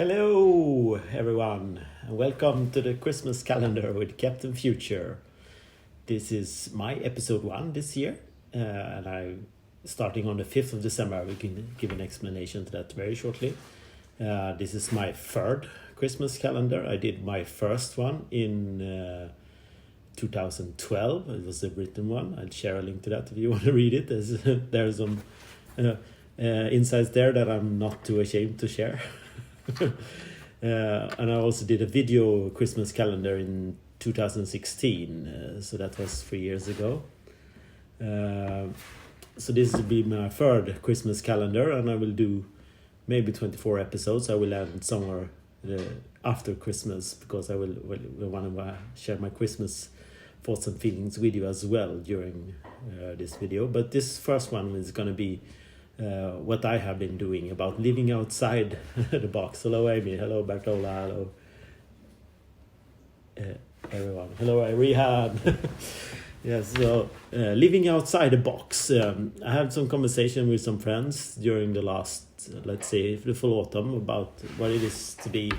Hello, everyone, and welcome to the Christmas calendar with Captain Future. This is my episode 1 this year, and I'm starting on the 5th of December. We can give an explanation to that very shortly. This is my third Christmas calendar. I did my first one in 2012. It was a written one. I'll share a link to that if you want to read it. There's some insights there that I'm not too ashamed to share. And I also did a video Christmas calendar in 2016, so that was 3 years ago. So this will be my third Christmas calendar, and I will do maybe 24 episodes. I will end somewhere after Christmas, because I will want to share my Christmas thoughts and feelings with you as well during this video. But this first one is going to be what I have been doing about living outside the box. Hello, Amy. Hello, Bertola. Hello, everyone. Hello, Rehan. Yes, so living outside the box. I had some conversation with some friends during the last, let's say, the full autumn about what it is to be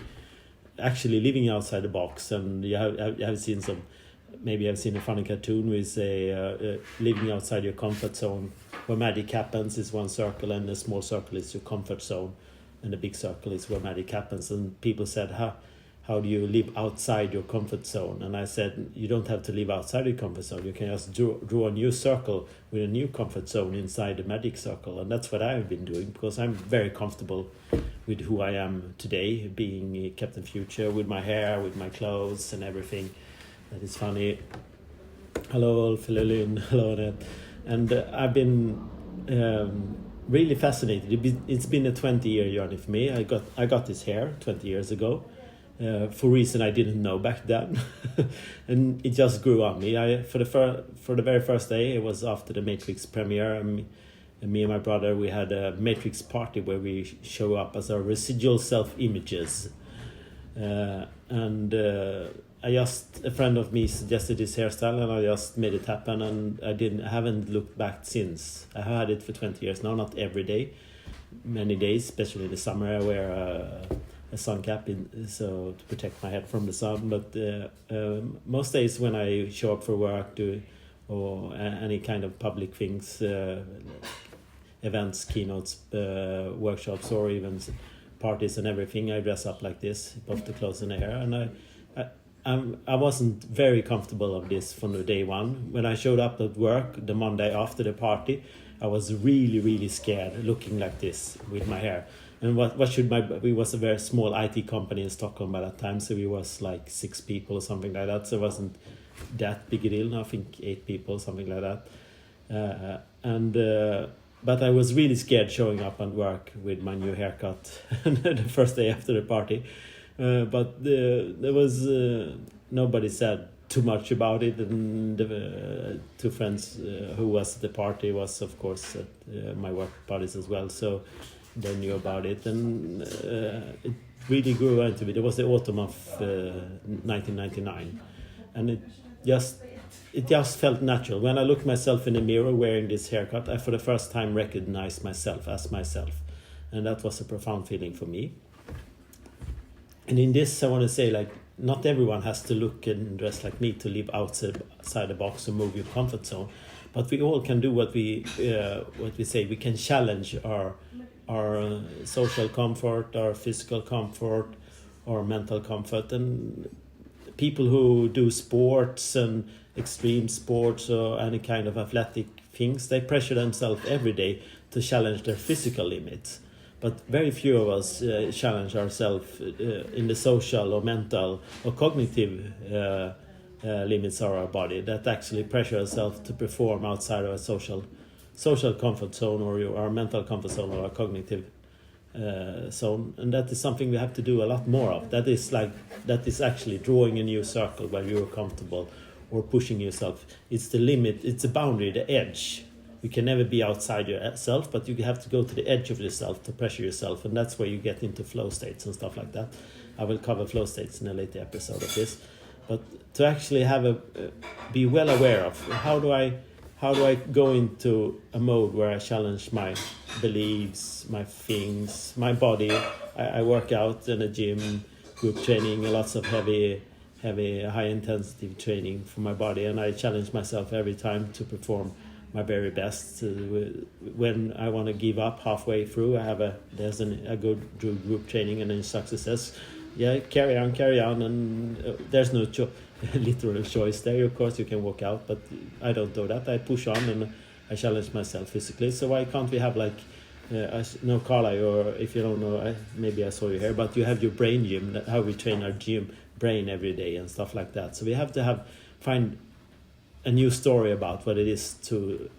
actually living outside the box. And you have seen some, maybe I've seen a funny cartoon with say living outside your comfort zone, where magic happens is one circle, and the small circle is your comfort zone, and the big circle is where magic happens. And people said, how do you live outside your comfort zone? And I said, you don't have to live outside your comfort zone. You can just draw a new circle with a new comfort zone inside the magic circle. And that's what I've been doing, because I'm very comfortable with who I am today, being Captain Future, with my hair, with my clothes and everything. That is funny. Hello, Ulf, hello, Lynn, hello, Annette. And I've been really fascinated. It's been a 20-year journey for me. I got this hair 20 years ago for a reason I didn't know back then, and it just grew on me. For the very first day, it was after the Matrix premiere, and me and my brother, we had a Matrix party where we show up as our residual self images, and a friend of me suggested this hairstyle, and I just made it happen, and I haven't looked back since. I had it for 20 years now, not every day, many days, especially in the summer. I wear a sun cap so to protect my head from the sun, but most days when I show up for work or any kind of public things, events, keynotes, workshops, or even parties and everything, I dress up like this, both the clothes and the hair. And I wasn't very comfortable of this from the day one. When I showed up at work the Monday after the party, I was really, really scared looking like this with my hair. And we was a very small IT company in Stockholm by that time, so we was like 6 people or something like that. So it wasn't that big a deal. I think 8 people, something like that. But I was really scared showing up at work with my new haircut the first day after the party. But there was nobody said too much about it, and the 2 friends who was at the party was of course at my work parties as well, so they knew about it, and it really grew into it. It was the autumn of 1999, and it just felt natural. When I looked myself in the mirror wearing this haircut, I for the first time recognized myself as myself, and that was a profound feeling for me. And in this, I want to say, like, not everyone has to look and dress like me to live outside the box or move your comfort zone, but we all can do what we say. We can challenge our social comfort, our physical comfort, our mental comfort. And people who do sports and extreme sports or any kind of athletic things, they pressure themselves every day to challenge their physical limits. But very few of us challenge ourselves in the social or mental or cognitive limits of our body, that actually pressure ourselves to perform outside of a social comfort zone, or our mental comfort zone, or our cognitive zone. And that is something we have to do a lot more of. That is actually drawing a new circle where you're comfortable, or pushing yourself. It's the limit, it's the boundary, the edge. You can never be outside yourself, but you have to go to the edge of yourself to pressure yourself, and that's where you get into flow states and stuff like that. I will cover flow states in a later episode of this. But to actually be well aware of how how do I go into a mode where I challenge my beliefs, my things, my body. I work out in a gym, group training, lots of heavy, high intensity training for my body, and I challenge myself every time to perform my very best. When I want to give up halfway through, there's a good group training and then success. Yeah, carry on, and there's no literal choice there. Of course, you can walk out, but I don't do that. I push on and I challenge myself physically. So why can't we have like, I know Carla, or if you don't know, maybe I saw you here, but you have your brain gym, how we train our brain every day and stuff like that. So we have to find a new story about what it is to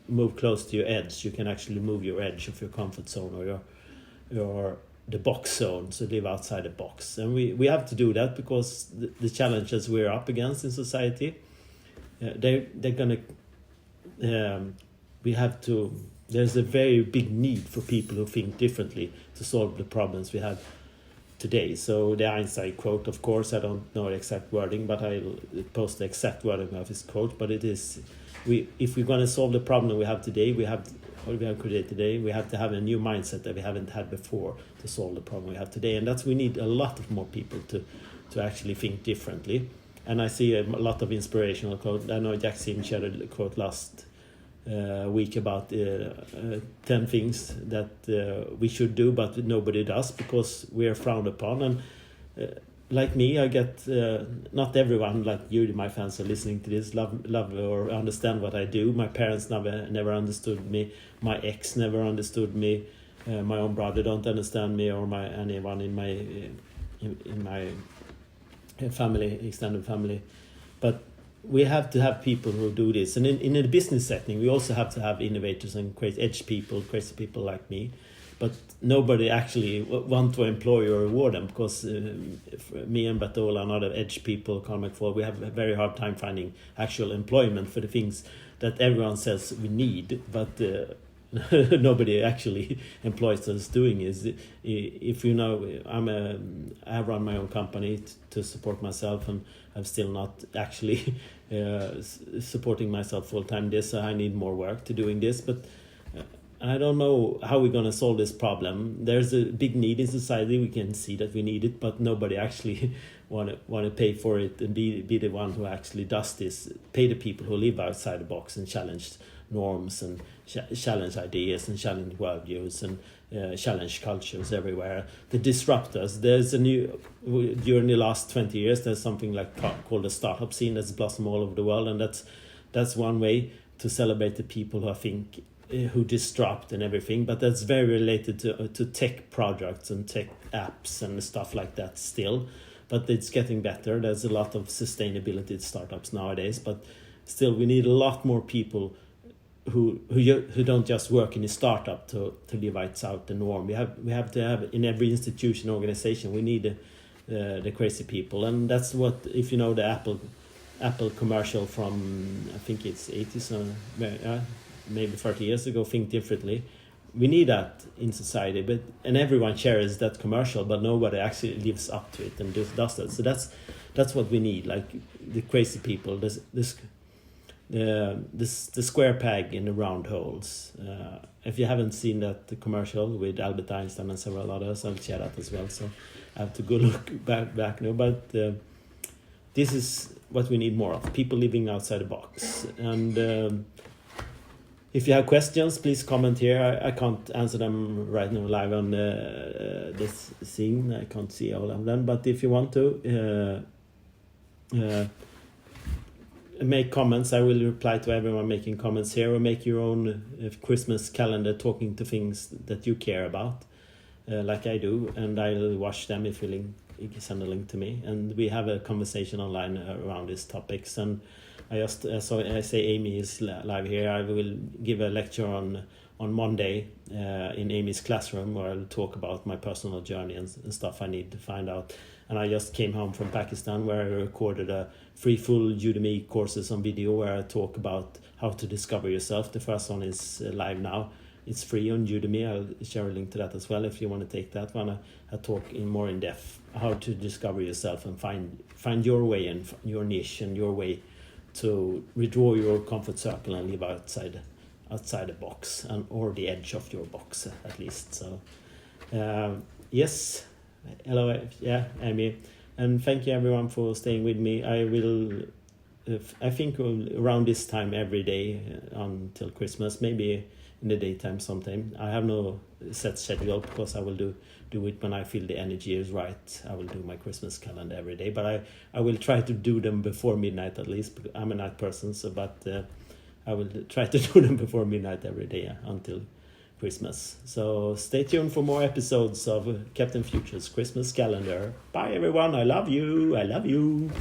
move close to your edge. You can actually move your edge of your comfort zone or your the box zone, so live outside the box. And we have to do that because the challenges we're up against in society, they're gonna we have to, there's a very big need for people who think differently to solve the problems we have today. So the Einstein quote, of course, I don't know the exact wording, but I'll post the exact wording of his quote. But it is, if we're going to solve the problem we have today, we have created today, we have to have a new mindset that we haven't had before to solve the problem we have today. And we need a lot of more people to actually think differently. And I see a lot of inspirational quotes. I know Jack Sim shared a quote last week about 10 things that we should do but nobody does because we are frowned upon. And like me, I get not everyone like you, my fans are listening to this, love or understand what I do. My parents never understood me. My ex never understood me. My own brother don't understand me, or anyone in my family, extended family. But we have to have people who do this. And in a business setting, we also have to have innovators and crazy people like me. But nobody actually want to employ or reward them, because me and Batola and other edge people, Carl McFall, we have a very hard time finding actual employment for the things that everyone says we need, but nobody actually employs us doing is. If you know, I run my own company to support myself, and I'm still not actually supporting myself full time. I need more work to doing this, but I don't know how we're going to solve this problem. There's a big need in society. We can see that we need it, but nobody actually want to pay for it and be the one who actually does this. Pay the people who live outside the box and challenge norms and challenge ideas and challenge worldviews and challenge cultures everywhere. The disruptors. There's during the last 20 years, there's something like called a startup scene that's blossomed all over the world, and that's one way to celebrate the people who disrupt and everything. But that's very related to tech projects and tech apps and stuff like that still. But it's getting better. There's a lot of sustainability startups nowadays, but still we need a lot more people who don't just work in a startup to live out the norm. We have to have in every institution, organization, we need the crazy people. And that's what, if you know the Apple commercial from, I think it's 80s, maybe 30 years ago, Think Differently. We need that in society, and everyone shares that commercial, but nobody actually lives up to it and just does that. So that's what we need, like the crazy people. The square peg in the round holes. If you haven't seen that commercial with Albert Einstein and several others, I'll share that as well. So I have to go look back now. But this is what we need more of: people living outside the box. And if you have questions, please comment here. I can't answer them right now live on this scene. I can't see all of them. But if you want to make comments, I will reply to everyone making comments here, or make your own Christmas calendar talking to things that you care about, like I do, and I'll watch them if you send a link to me, and we have a conversation online around these topics. And I say Amy is live here. I will give a lecture on Monday in Amy's classroom, where I'll talk about my personal journey and stuff I need to find out. And I just came home from Pakistan, where I recorded 3 full Udemy courses on video where I talk about how to discover yourself. The first one is live now. It's free on Udemy. I'll share a link to that as well if you want to take that one. I talk more in depth how to discover yourself and find your way and your niche and your way to withdraw your comfort circle and live outside the box, and or the edge of your box at least. So yes, hello, yeah, Amy, and thank you everyone for staying with me. I think around this time every day until Christmas, maybe in the daytime sometime. I have no set schedule because I will do it when I feel the energy is right. I will do my Christmas calendar every day, but I will try to do them before midnight at least. I'm a night person, so I will try to do them before midnight every day until Christmas. So stay tuned for more episodes of Captain Future's Christmas calendar. Bye everyone, I love you.